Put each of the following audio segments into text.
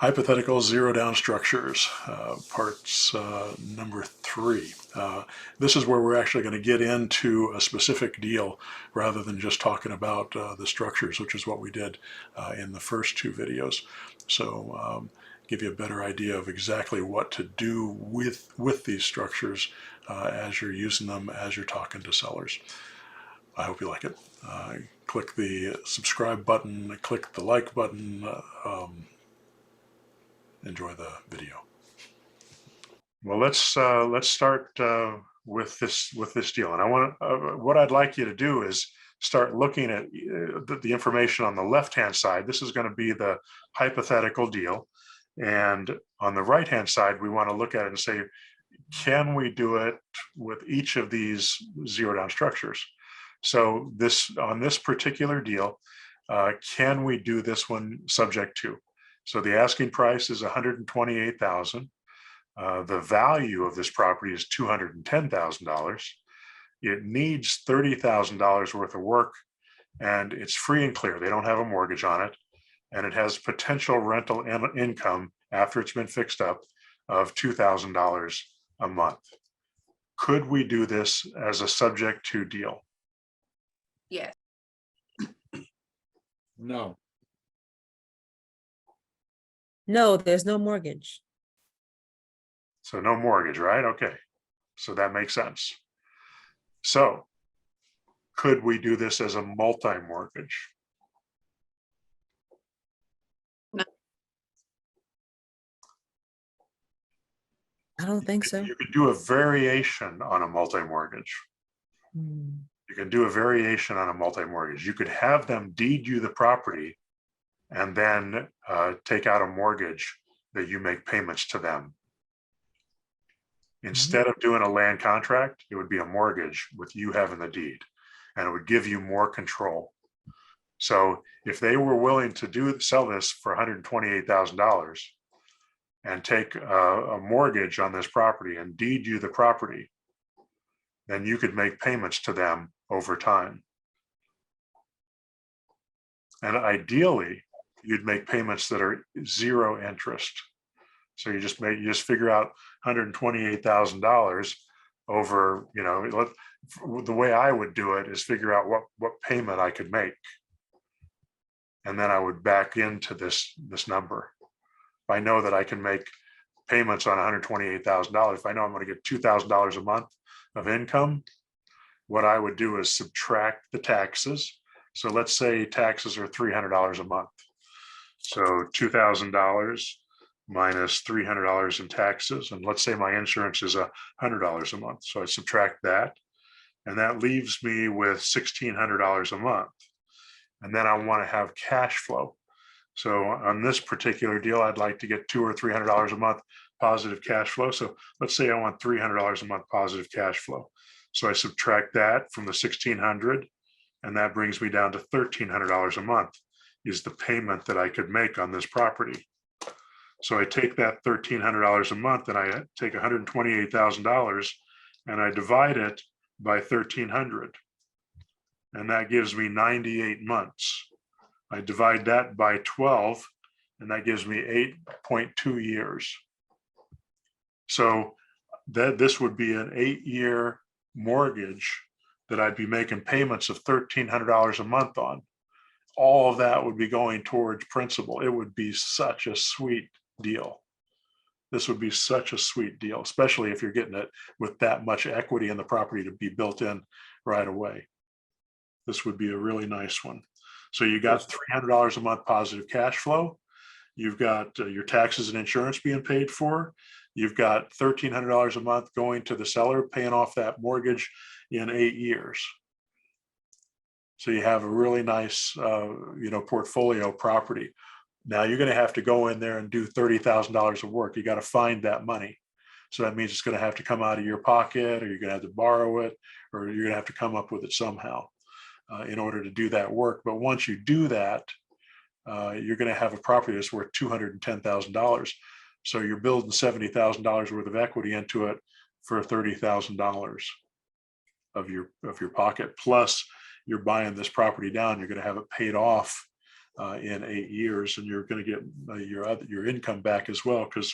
Hypothetical zero down structures, parts number 3. This is where we're actually going to get into a specific deal rather than just talking about the structures, which is what we did in the first 2 videos. So give you a better idea of exactly what to do with these structures as you're using them, as you're talking to sellers. I hope you like it. Click the subscribe button, click the like button. Enjoy the video. Well, let's start with this deal, and I want what I'd like you to do is start looking at the information on the left-hand side. This is going to be the hypothetical deal, and on the right-hand side, we want to look at it and say, can we do it with each of these zero down structures? So on this particular deal, can we do this one subject to? So the asking price is $128,000. The value of this property is $210,000. It needs $30,000 worth of work, and it's free and clear. They don't have a mortgage on it, and it has potential rental income after it's been fixed up of $2,000 a month. Could we do this as a subject to deal? Yes. No. No, there's no mortgage. So no mortgage, right? Okay. So that makes sense. So could we do this as a multi-mortgage? I don't think so. You could do a variation on a multi-mortgage. Hmm. You can do a variation on a multi-mortgage. You could have them deed you the property and then take out a mortgage that you make payments to them. Instead of doing a land contract, it would be a mortgage with you having the deed, and it would give you more control. So if they were willing to sell this for $128,000 and take a mortgage on this property and deed you the property, then you could make payments to them over time. And ideally, you'd make payments that are zero interest. So you just figure out $128,000 over, the way I would do it is figure out what payment I could make. And then I would back into this number. If I know that I can make payments on $128,000, if I know I'm going to get $2,000 a month of income, what I would do is subtract the taxes. So let's say taxes are $300 a month. So $2,000 minus $300 in taxes. And let's say my insurance is $100 a month. So I subtract that, and that leaves me with $1,600 a month. And then I want to have cash flow. So on this particular deal, I'd like to get $200 or $300 a month positive cash flow. So let's say I want $300 a month positive cash flow. So I subtract that from the $1,600, and that brings me down to $1,300 a month is the payment that I could make on this property. So I take that $1,300 a month and I take $128,000 and I divide it by 1,300. And that gives me 98 months. I divide that by 12 and that gives me 8.2 years. So this would be an 8-year mortgage that I'd be making payments of $1,300 a month on. All of that would be going towards principal. It would be such a sweet deal. This would be such a sweet deal, especially if you're getting it with that much equity in the property to be built in right away. This would be a really nice one. So you got $300 a month positive cash flow. You've got your taxes and insurance being paid for. You've got $1,300 a month going to the seller, paying off that mortgage in 8 years. So you have a really nice, portfolio property. Now you're going to have to go in there and do $30,000 of work. You got to find that money. So that means it's going to have to come out of your pocket, or you're going to have to borrow it, or you're going to have to come up with it somehow in order to do that work. But once you do that, you're going to have a property that's worth $210,000. So you're building $70,000 worth of equity into it for $30,000 of your pocket. Plus, you're buying this property down. You're going to have it paid off in 8 years, and you're going to get your income back as well, because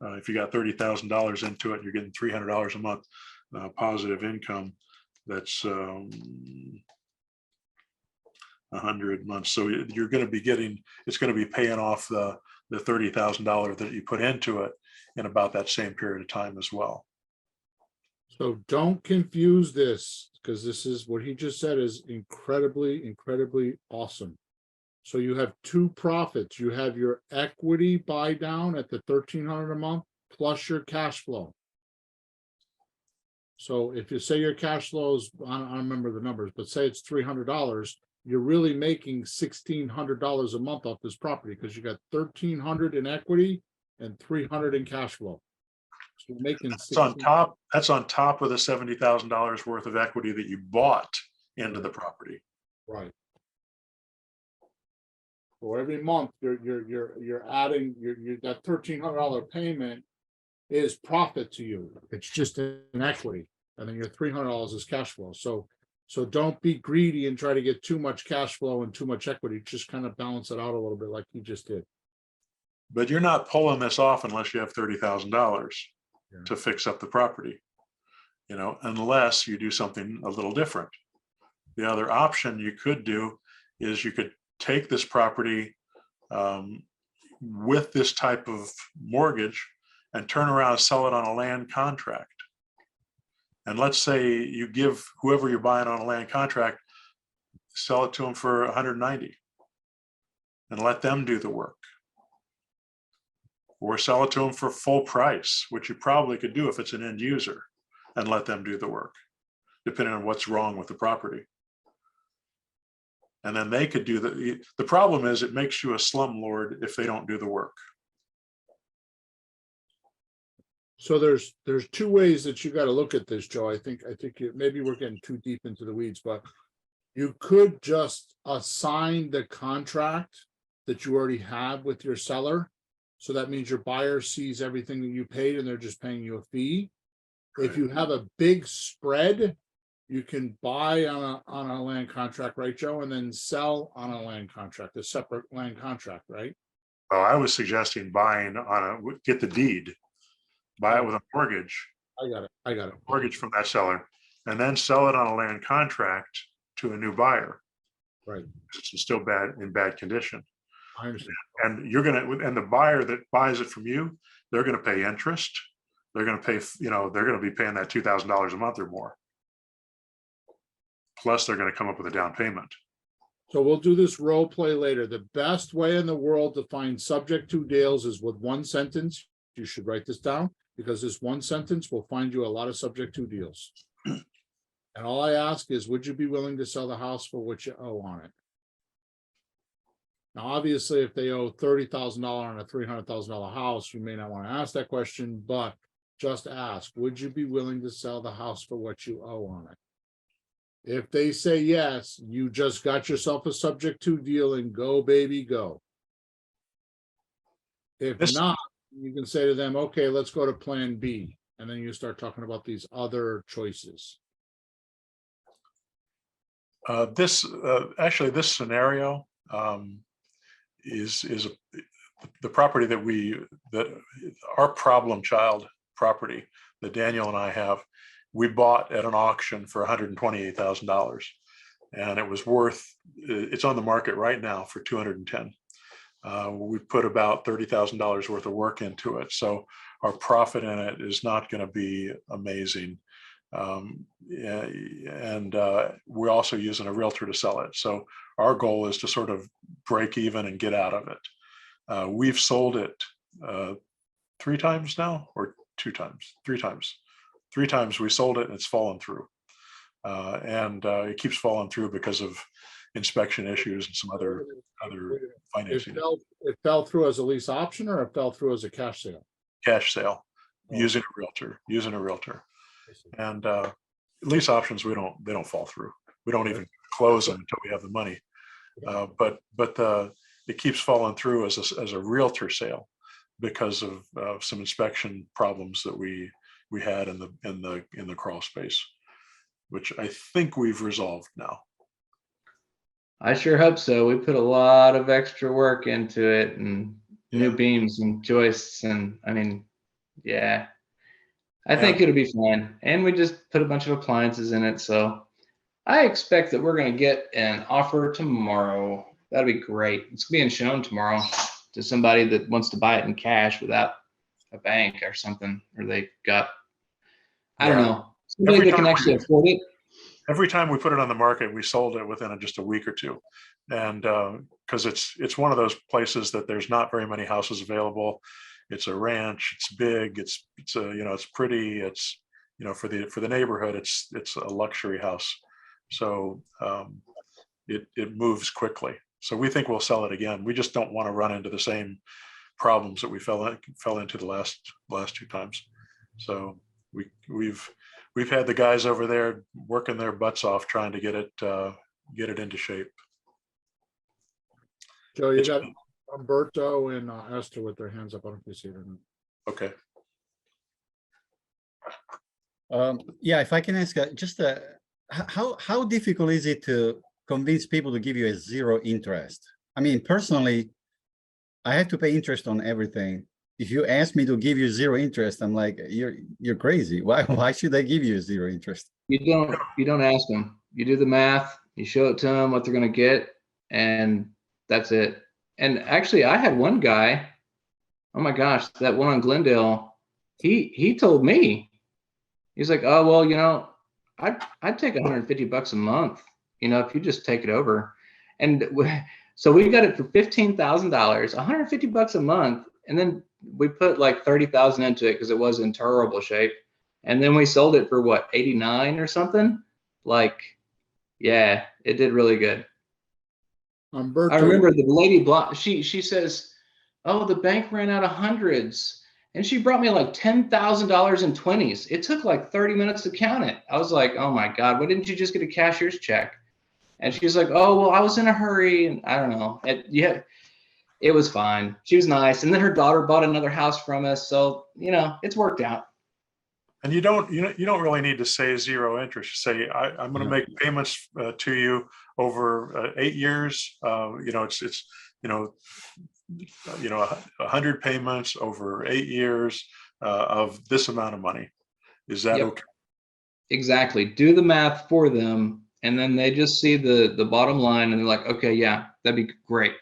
if you got $30,000 into it, you're getting $300 a month positive income. That's 100 months. So you're going to be getting, it's going to be paying off the $30,000 that you put into it in about that same period of time as well. So don't confuse this, because this is what he just said is incredibly, incredibly awesome. So you have two profits. You have your equity buy down at the $1,300 a month plus your cash flow. So if you say your cash flow is, I don't remember the numbers, but say it's $300, you're really making $1,600 a month off this property, because you got $1,300 in equity and $300 in cash flow. So you're making That's on top of the $70,000 worth of equity that you bought into the property. Right. So every month you're adding that $1,300 payment is profit to you. It's just an equity, and then your $300 is cash flow. So don't be greedy and try to get too much cash flow and too much equity. Just kind of balance it out a little bit, like you just did. But you're not pulling this off unless you have $30,000 Yeah. to fix up the property, unless you do something a little different. The other option you could do is you could take this property with this type of mortgage and turn around and sell it on a land contract. And let's say you give whoever you're buying on a land contract, sell it to them for 190 and let them do the work. Or sell it to them for full price, which you probably could do if it's an end user, and let them do the work, depending on what's wrong with the property. And then they could do the problem is it makes you a slumlord if they don't do the work. So there's two ways that you got to look at this, Joe. I think maybe we're getting too deep into the weeds, but you could just assign the contract that you already have with your seller. So that means your buyer sees everything that you paid and they're just paying you a fee. If you have a big spread, you can buy on a land contract, right, Joe? And then sell on a land contract, a separate land contract, right? Well, I was suggesting buying get the deed, buy it with a mortgage, I got it. mortgage from that seller, and then sell it on a land contract to a new buyer. Right. It's still in bad condition. I understand. And the buyer that buys it from you, they're going to pay interest. They're going to pay, they're going to be paying that $2,000 a month or more. Plus they're going to come up with a down payment. So we'll do this role play later. The best way in the world to find subject to deals is with one sentence. You should write this down, because this one sentence will find you a lot of subject to deals. And all I ask is, would you be willing to sell the house for what you owe on it? Now, obviously, if they owe $30,000 on a $300,000 house, you may not want to ask that question, but just ask, would you be willing to sell the house for what you owe on it? If they say yes, you just got yourself a subject to deal, and go, baby, go. If not, you can say to them, okay, let's go to plan B. And then you start talking about these other choices. This scenario is the property that our problem child property that Daniel and I have, we bought at an auction for $128,000, and it was it's on the market right now for $210,000. We put about $30,000 worth of work into it, so our profit in it is not going to be amazing. And we're also using a realtor to sell it. So our goal is to sort of break even and get out of it. We've sold it 3 times now, or 2 times, 3 times. 3 times we sold it and it's fallen through. And it keeps falling through because of inspection issues and some other financing. It fell through as a lease option, or it fell through as a cash sale? Cash sale, using a realtor. And lease options, they don't fall through. We don't even close them until we have the money. But it keeps falling through as a realtor sale because of some inspection problems that we had in the crawl space, which I think we've resolved now. I sure hope so. We put a lot of extra work into it and new Yeah. beams and joists. And I mean, yeah, I Yeah. think it'll be fine. And we just put a bunch of appliances in it. So I expect that we're going to get an offer tomorrow. That'll be great. It's being shown tomorrow to somebody that wants to buy it in cash without a bank or something, or they got, I don't Yeah. know, somebody Every that can time actually afford it. Every time we put it on the market, we sold it within just a week or two. And because it's one of those places that there's not very many houses available. It's a ranch, it's big, it's it's pretty, it's for the neighborhood, it's a luxury house. So it moves quickly. So we think we'll sell it again. We just don't want to run into the same problems that we fell into the last two times. So we've had the guys over there working their butts off trying to get it into shape. Joe, you It's- got Umberto and Esther with their hands up. I don't know if you see it or not. Okay. Yeah, if I can ask, how difficult is it to convince people to give you a zero interest? I mean, personally, I have to pay interest on everything. If you ask me to give you zero interest, I'm like, you're crazy. Why should I give you zero interest? You don't ask them. You do the math, you show it to them what they're going to get, and that's it. And actually, I had one guy, oh my gosh, that one on Glendale, he told me, he's like, oh, well, I'd take $150 a month, if you just take it over. And so we got it for $15,000, $150 a month. And then we put like 30,000 into it because it was in terrible shape. And then we sold it for what, 89 or something? Like, yeah, it did really good. Umberto, I remember the lady block, she says, oh, the bank ran out of hundreds. And she brought me like $10,000 in 20s. It took like 30 minutes to count it. I was like, oh my God, why didn't you just get a cashier's check? And she's like, oh, well, I was in a hurry. And I don't know. It was fine. She was nice. And then her daughter bought another house from us. So, it's worked out. And you don't really need to say zero interest. You say, I'm going to make payments to you over 8 years. It's 100 payments over 8 years of this amount of money. Is that Yep. okay? Exactly. Do the math for them. And then they just see the bottom line and they're like, okay, yeah, that'd be great.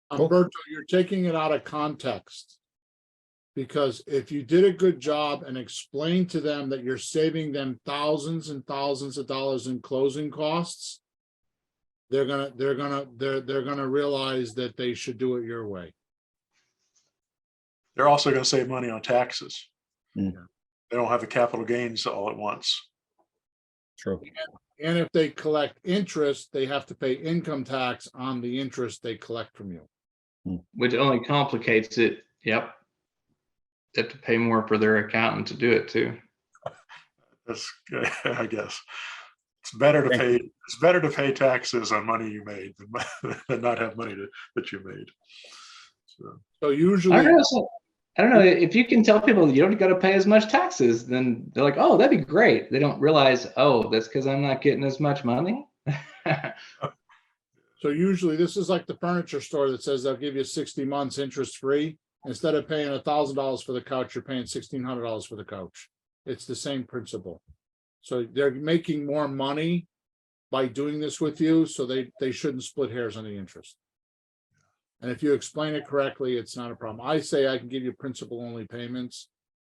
Umberto, you're taking it out of context. Because if you did a good job and explained to them that you're saving them thousands and thousands of dollars in closing costs, they're gonna realize that they should do it your way. They're also going to save money on taxes. Mm. They don't have the capital gains all at once. True. And if they collect interest, they have to pay income tax on the interest they collect from you. Which only complicates it. Yep. They have to pay more for their accountant to do it too. That's, I guess, it's better to pay taxes on money you made than not have money that you made. So I usually, don't know if you can tell people you don't got to pay as much taxes, then they're like, oh, that'd be great. They don't realize, oh, that's because I'm not getting as much money. so usually this is like the furniture store that says they'll give you 60 months interest free. Instead of paying $1,000 for the couch, you're paying $1,600 for the couch. It's the same principle. So they're making more money by doing this with you, so they shouldn't split hairs on the interest. And if you explain it correctly, it's not a problem. I say I can give you principal only payments,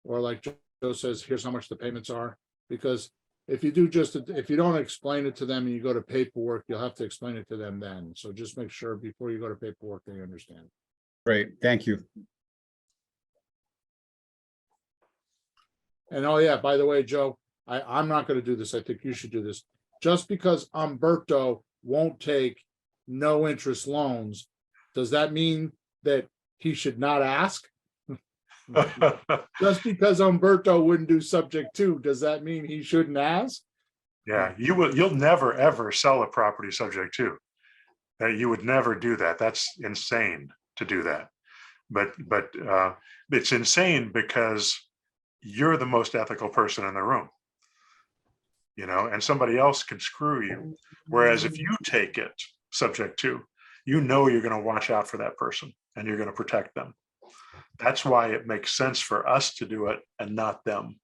or like Joe says, here's how much the payments are. Because if you don't explain it to them and you go to paperwork, you'll have to explain it to them then. So just make sure before you go to paperwork, they understand. Great, thank you. And oh yeah, by the way, Joe, I'm not going to do this. I think you should do this. Just because Umberto won't take no interest loans, does that mean that he should not ask? Just because Umberto wouldn't do subject to, does that mean he shouldn't ask? Yeah, you'll never ever sell a property subject to. You would never do that. That's insane to do that. But it's insane because you're the most ethical person in the room. you know, and somebody else can screw you. Whereas if you take it subject to, you know, you're going to watch out for that person and you're going to protect them. That's why it makes sense for us to do it and not them.